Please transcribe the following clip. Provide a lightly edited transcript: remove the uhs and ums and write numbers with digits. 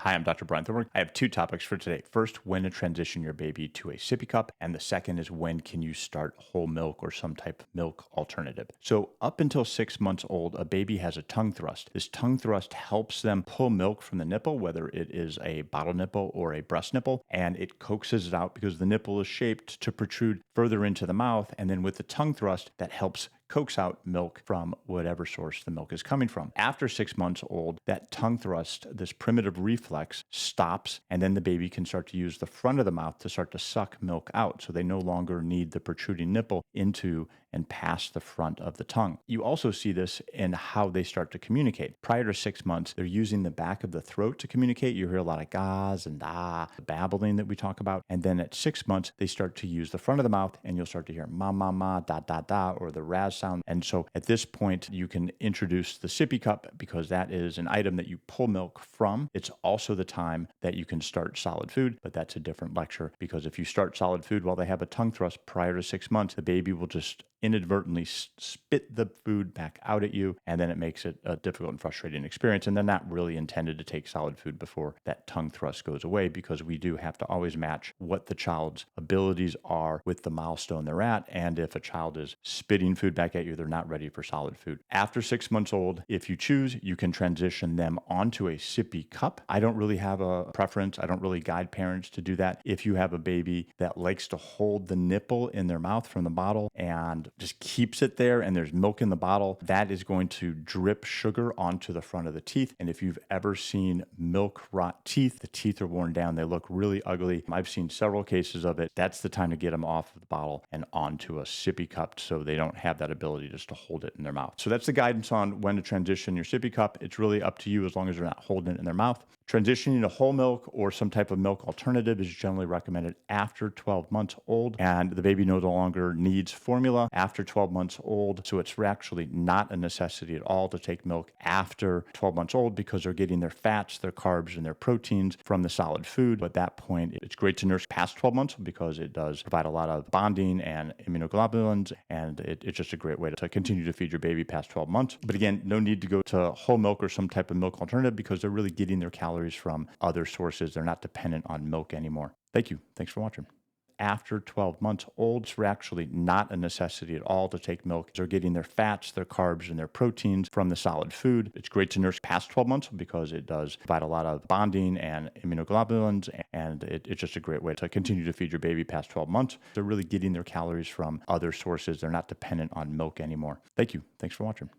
Hi, I'm Dr. Brian Thornburg. I have two topics for today. First, when to transition your baby to a sippy cup, and the second is when can you start whole milk or some type of milk alternative. So up until 6 months old, a baby has a tongue thrust. This tongue thrust helps them pull milk from the nipple, whether it is a bottle nipple or a breast nipple, and it coaxes it out because the nipple is shaped to protrude further into the mouth, and then with the tongue thrust, that helps coax out milk from whatever source the milk is coming from. After 6 months old, that tongue thrust, this primitive reflex, stops, and then the baby can start to use the front of the mouth to start to suck milk out. So they no longer need the protruding nipple into and past the front of the tongue. You also see this in how they start to communicate. Prior to 6 months, they're using the back of the throat to communicate. You hear a lot of gahs and ah, the babbling that we talk about. And then at 6 months, they start to use the front of the mouth, and you'll start to hear ma, ma, ma, da, da, da, or the raz sound. And so at this point, you can introduce the sippy cup because that is an item that you pull milk from. It's also the time that you can start solid food, but that's a different lecture because if you start solid food while they have a tongue thrust prior to 6 months, the baby will just inadvertently spit the food back out at you, and then it makes it a difficult and frustrating experience. And they're not really intended to take solid food before that tongue thrust goes away because we do have to always match what the child's abilities are with the milestone they're at. And if a child is spitting food back at you, they're not ready for solid food. After 6 months old, if you choose, you can transition them onto a sippy cup. I don't really have a preference. I don't really guide parents to do that. If you have a baby that likes to hold the nipple in their mouth from the bottle and just keeps it there and there's milk in the bottle, that is going to drip sugar onto the front of the teeth. And if you've ever seen milk rot teeth, the teeth are worn down. They look really ugly. I've seen several cases of it. That's the time to get them off of the bottle and onto a sippy cup so they don't have that ability just to hold it in their mouth. So that's the guidance on when to transition your sippy cup. It's really up to you as long as they're not holding it in their mouth. Transitioning to whole milk or some type of milk alternative is generally recommended after 12 months old, and the baby no longer needs formula after 12 months old. So it's actually not a necessity at all to take milk after 12 months old because they're getting their fats, their carbs, and their proteins from the solid food. At that point, it's great to nurse past 12 months because it does provide a lot of bonding and immunoglobulins, and it's just a great way to continue to feed your baby past 12 months. But again, no need to go to whole milk or some type of milk alternative because they're really getting their calories from other sources. They're not dependent on milk anymore. Thank you. Thanks for watching. After 12 months old, it's actually not a necessity at all to take milk. They're getting their fats, their carbs, and their proteins from the solid food. It's great to nurse past 12 months because it does provide a lot of bonding and immunoglobulins, and it's just a great way to continue to feed your baby past 12 months. They're really getting their calories from other sources. They're not dependent on milk anymore. Thank you. Thanks for watching.